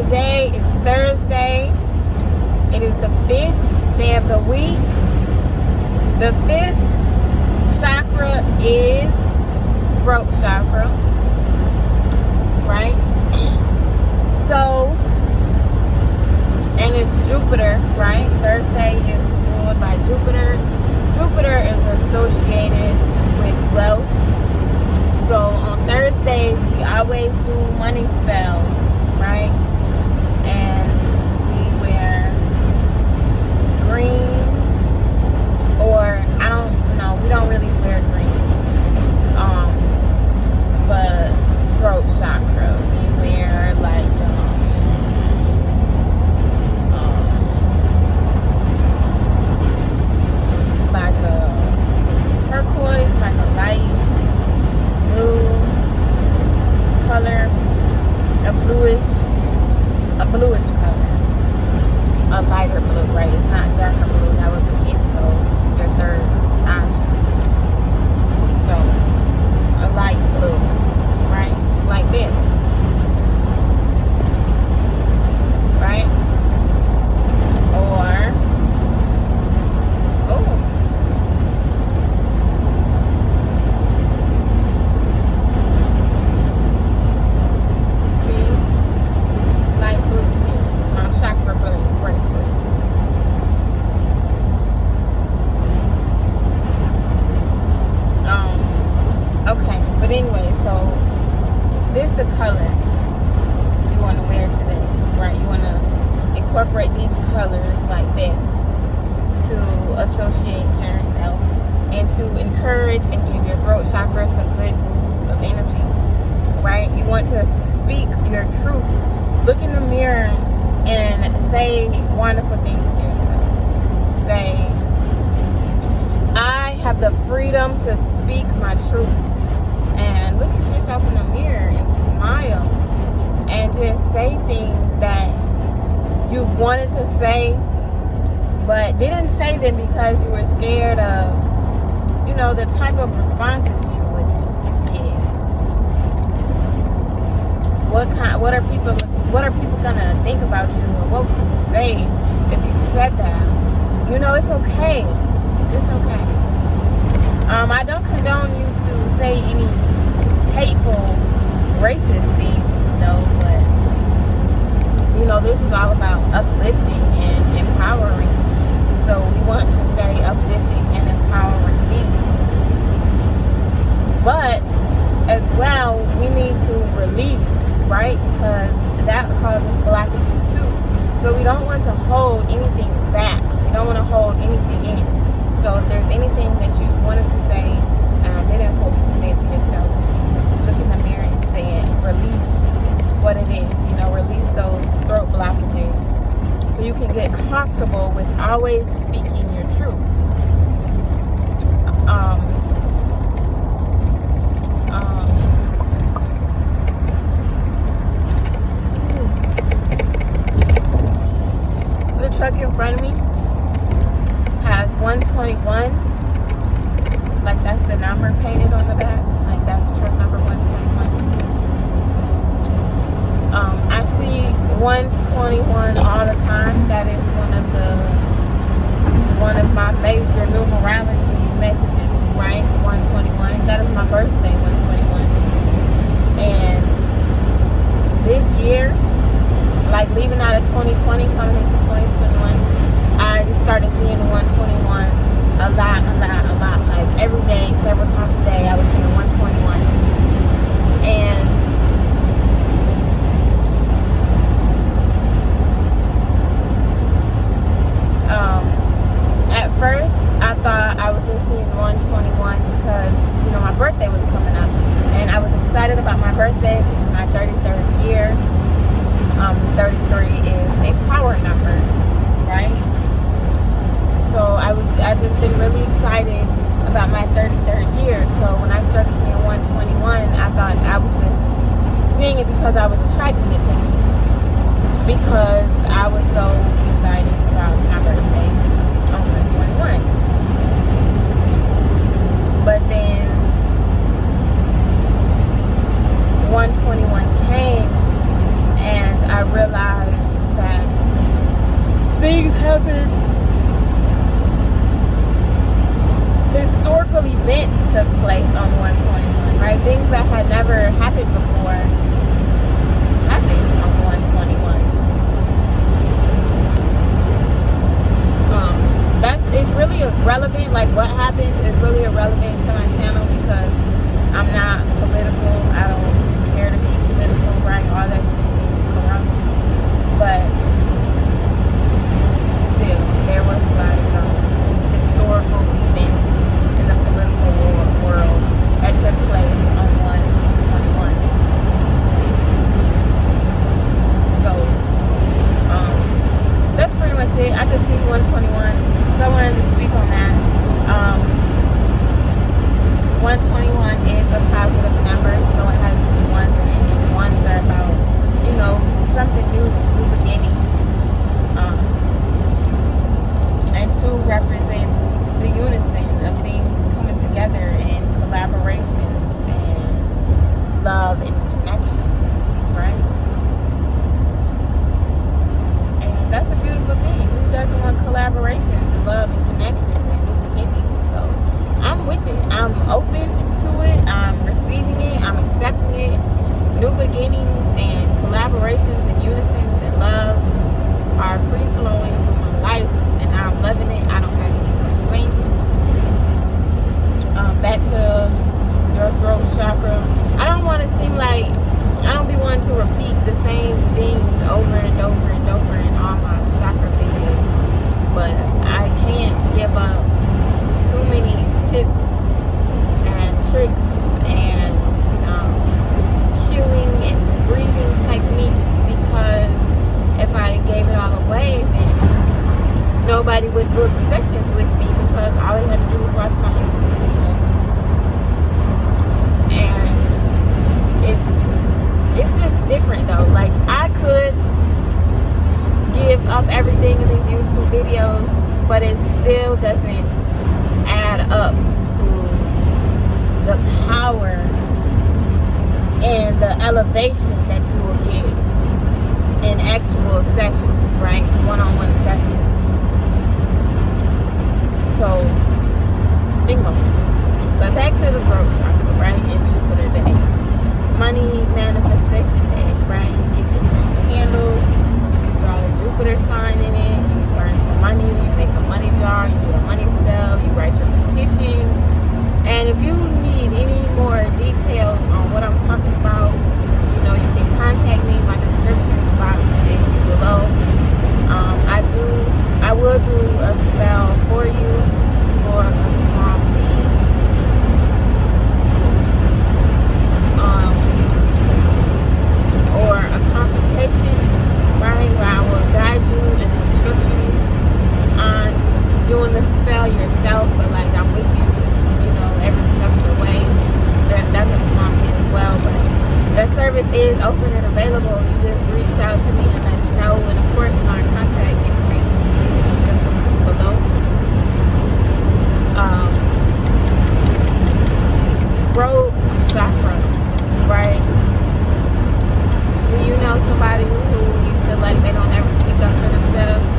Today is Thursday. It is the 5th day of the week. The 5th chakra is throat chakra, right? So, and it's Jupiter, right? Thursday is ruled by Jupiter. Jupiter is associated with wealth. So on Thursdays, we always do money spells, right? And we wear green, or I don't know, we don't really wear green for throat chakra. We wear like a turquoise, like a light blue color, a bluish color, a lighter blue, right? It's not darker blue. That would be indigo, your third option. So a light blue, right? Like this, right? Or but anyway, so this is the color you want to wear today, right? You want to incorporate these colors like this to associate yourself and to encourage and give your throat chakra some good boosts of energy, right? You want to speak your truth. Look in the mirror and say wonderful things to yourself. Say, I have the freedom to speak my truth. And look at yourself in the mirror and smile and just say things that you've wanted to say but didn't say them because you were scared of, you know, the type of responses you would get. What are people gonna think about you, or what would people say if you said that? You know, it's okay. It's okay. I don't condone you to say any hateful, racist things, though, but, you know, this is all about uplifting and empowering. So we want to say uplifting and empowering things. But, as well, we need to release, right? Because that causes blockages, too. So we don't want to hold anything back. We don't want to hold anything in. So if there's anything that you wanted to say and didn't say, you can say it to yourself. Look in the mirror and say it. Release what it is. You know, release those throat blockages so you can get comfortable with always speaking your truth. The truck in front of me has 121, like that's the number painted on the back, like that's truck number 121. I see 121 all the time. That is one of my major numerology messages, right? 121. That is my birthday, 121. And this year, like leaving out of 2020, coming into 2021, I started seeing 121 a lot. Like every day, several times a day, I was seeing 121. And at first, I thought I was just seeing 121 because, you know, my birthday was coming up. And I was excited about my birthday. This is my 33rd year. 33 is a power number, right? So I just been really excited about my 33rd year. So when I started seeing 121, I thought I was just seeing it because I was attracting it to me, because I was so excited about my birthday on 121. But then 121 came and I realized happened. Historical events took place on 121, right? Things that had never happened before happened on 121. It's really irrelevant. Like, what happened is really irrelevant to my channel because I'm not political. I don't care to be political, right? All that shit is corrupt. But still, there was like historical events in the political world that took place on 121. So that's pretty much it. I just seen 121. So I wanted to speak on that. 121 is a positive number. You know, it has 2 ones in it, and ones are about, you know, something new beginnings. And 2 represents the unison of things coming together and collaborations and love and connections, right? And that's a beautiful thing. Who doesn't want collaborations and love and connections and new beginnings? So I'm with it. I'm open to it. I'm receiving it. I'm accepting it. New beginnings and collaborations and unisons and love are free flowing through my life, and I'm loving it. I don't have any complaints. Back to your throat chakra. I don't want to seem like I don't be wanting to repeat the same things over and over and over in all my chakra videos, but I can't give up too many tips and tricks and healing and breathing techniques, because if I gave it all away, then nobody would book sessions with me, because all they had to do was watch my YouTube videos. And it's just different though. Like, I could give up everything in these YouTube videos, but it still doesn't add up to the power and the elevation that you will get in actual sessions, right? One-on-one sessions. So think on it. But back to the throat chakra, right? In Jupiter day. Money manifestation day, right? You get your green candles, you draw the Jupiter sign in it, you burn some money, you make a money jar, you do a money spell, you write your petition. And if you need any more details on what I'm talking about, you know, you can contact me. My description box is below. I will do a spell for you for a small fee. Or a consultation, right, where I will guide you and instruct you on doing the spell yourself, but like I'm with you, you know, every step of the way. That's a small fee as well, but that service is open and available. You just reach out to me and let me know, and of course my contact information will be in the description box below. Throat chakra, right? Do you know somebody who you feel like they don't ever speak up for themselves,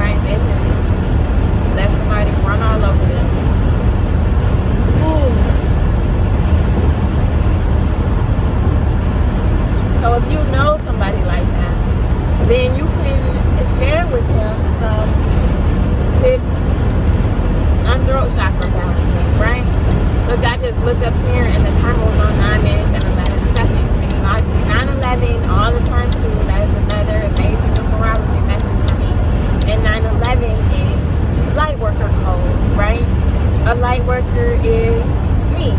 right? They just let somebody run all over them. Ooh. So if you know somebody like that, then you can share with them some tips on throat chakra balancing, right? Look, I just looked up here and the timer was on 9 minutes and 11 seconds. And you know, I see 9/11 all the time too. That is another major numerology message for me. And 9/11 is Lightworker Code, right? A Lightworker is me.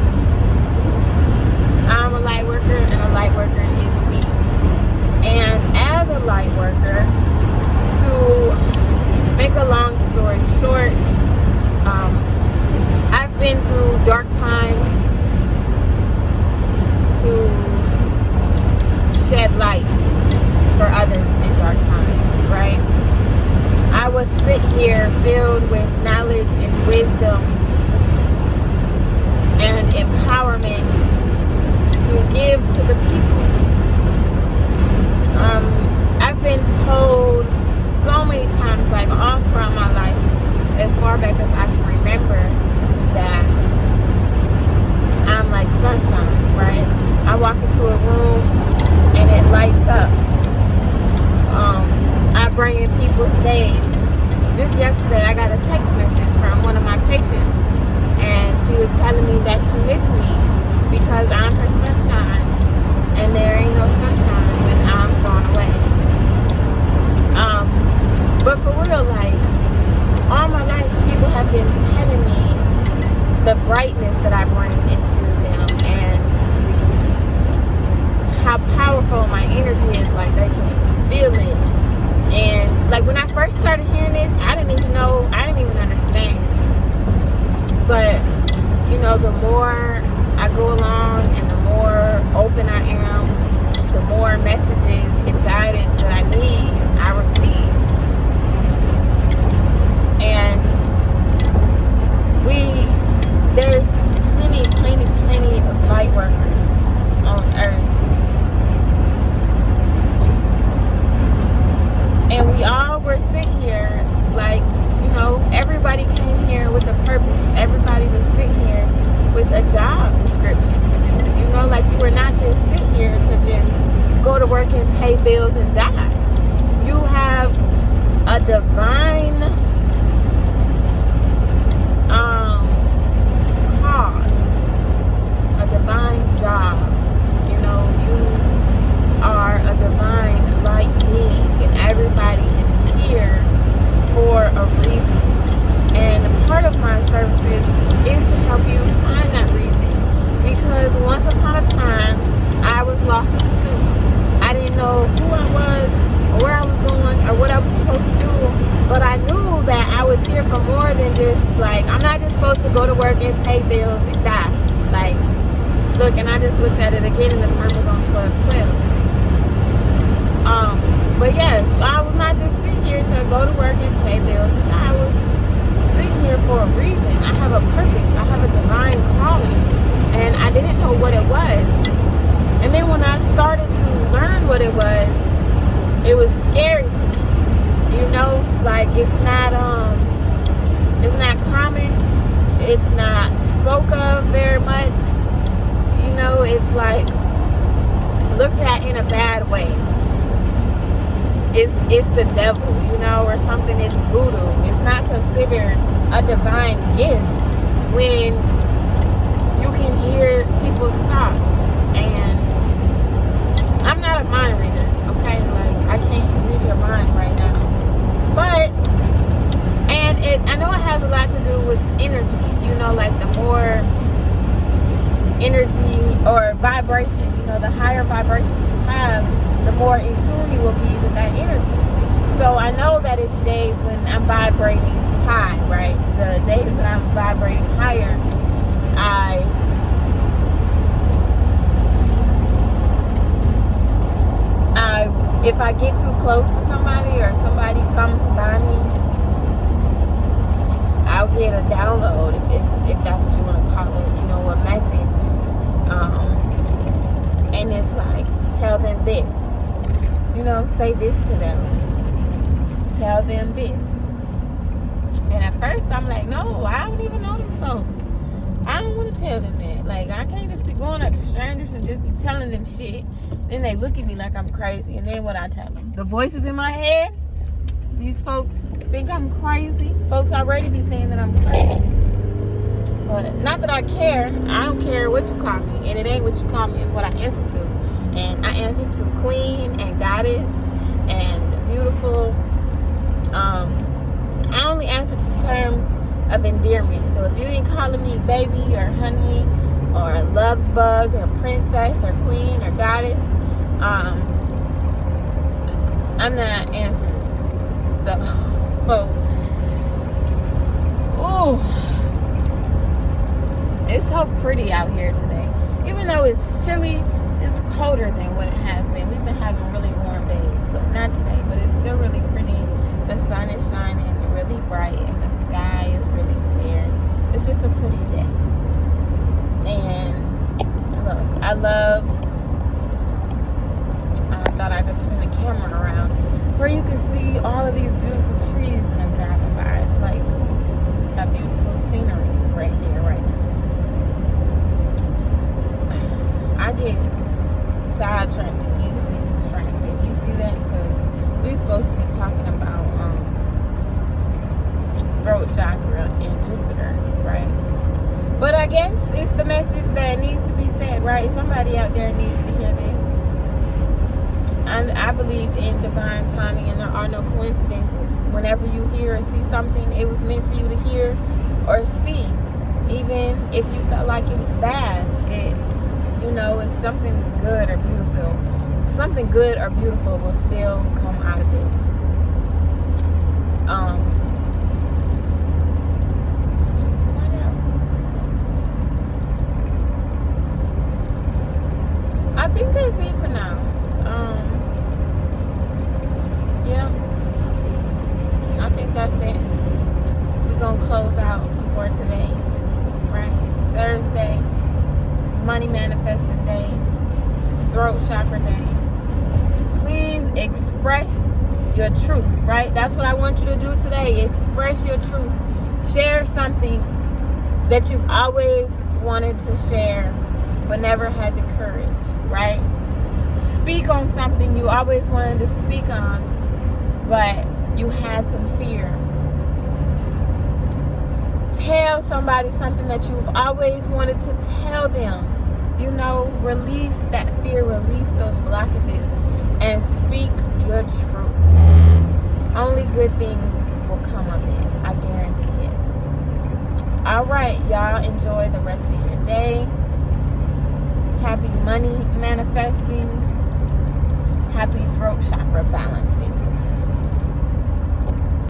I'm a Lightworker, and a Lightworker is me. And as a Lightworker, to make a long story short, I've been through dark times to shed light for others in dark times, right? I would sit here filled with knowledge and wisdom and empowerment to give to the people. I've been told so many times, like all throughout my life, as far back as I can remember, that I'm like sunshine, right? I walk into a room and it lights up. I bring in people's days. Just yesterday, I got a text message from one of my patients, and she was telling me that she missed me because I'm her sunshine, and there ain't no sunshine when I'm gone away. But for real, like, all my life, people have been telling me the brightness that I bring into them, and how powerful my energy is. Like, they can feel it. And like, when I first started hearing this, I didn't even understand. But you know, the more I go along and the more open I am, the more messages and guidance that I need, I receive. And there's plenty of light workers on earth. And we all were sent here, like, you know, everybody came here with a purpose. Everybody was sent here with a job description to do. You know, like, you were not just sent here to just go to work and pay bills and die. You have a divine cause, a divine job. You know, you are a divine light being, and everybody is here for a reason. And part of my services is to help you find that reason, because once upon a time I was lost too. I didn't know who I was or where I was going or what I was supposed to do, but I knew that I was here for more than just, like, I'm not just supposed to go to work and pay bills and die. Like, look, and I just looked at it again and the time was on 12:12. But yes, I was not just sitting here to go to work and pay bills. I was sitting here for a reason. I have a purpose. I have a divine calling, and I didn't know what it was. And then when I started to learn what it was scary to me. You know, like, it's not common. It's not spoke of very much. You know, it's like looked at in a bad way. It's the devil, you know, or something. It's voodoo. It's not considered a divine gift when you can hear people's thoughts. And I'm not a mind reader, okay? Like, I can't read your mind right now. But, and I know it has a lot to do with energy, you know, like the more energy or vibration, you know, the higher vibrations you have, the more in tune you will be with that energy. So I know that it's days when I'm vibrating high, right? The days that I'm vibrating higher, if I get too close to somebody or somebody comes by me, I'll get a download, if that's what you want to call it, you know, a message. And it's like, tell them this, you know, say this to them, tell them this. And at first I'm like, no, I don't even know these folks. I don't want to tell them that. Like, I can't just be going up to strangers and just be telling them shit. Then they look at me like I'm crazy. And then what I tell them? The voices in my head, these folks think I'm crazy. Folks already be saying that I'm crazy. But not that I care. I don't care what you call me. And it ain't what you call me. It's what I answer to. And I answer to queen and goddess and beautiful. I only answer to terms of endearment. So if you ain't calling me baby or honey or love bug or princess or queen or goddess, I'm not answering. So, it's so pretty out here today. Even though it's chilly, it's colder than what it has been. We've been having really warm days, but not today. But it's still really pretty. The sun is shining really bright and the sky is really clear. It's just a pretty day. And look, I thought I could turn the camera around where you can see all of these beautiful trees that I'm driving by. It's like a beautiful scenery right here, right now. I get sidetracked and easily distracted. You see that? Because we're supposed to be talking about throat chakra and Jupiter, right? But I guess it's the message that needs to be said, right? Somebody out there needs to hear this. And I believe in divine timing, and there are no coincidences. Whenever you hear or see something, it was meant for you to hear or see. Even if you felt like it was bad, it's something good or beautiful. Something good or beautiful will still come out of it. What else? I think that's it for now. Yep. I think that's it. We're going to close out for today. Right? It's Thursday. It's money manifesting day. It's throat chakra day. Please express your truth, right? That's what I want you to do today. Express your truth. Share something that you've always wanted to share but never had the courage, right? Speak on something you always wanted to speak on but you had some fear. Tell somebody something that you've always wanted to tell them. Release that fear, release those blockages, and speak your truth. Only good things will come of it. I guarantee it. All right, y'all, enjoy the rest of your day. Happy money manifesting. Happy throat chakra balancing.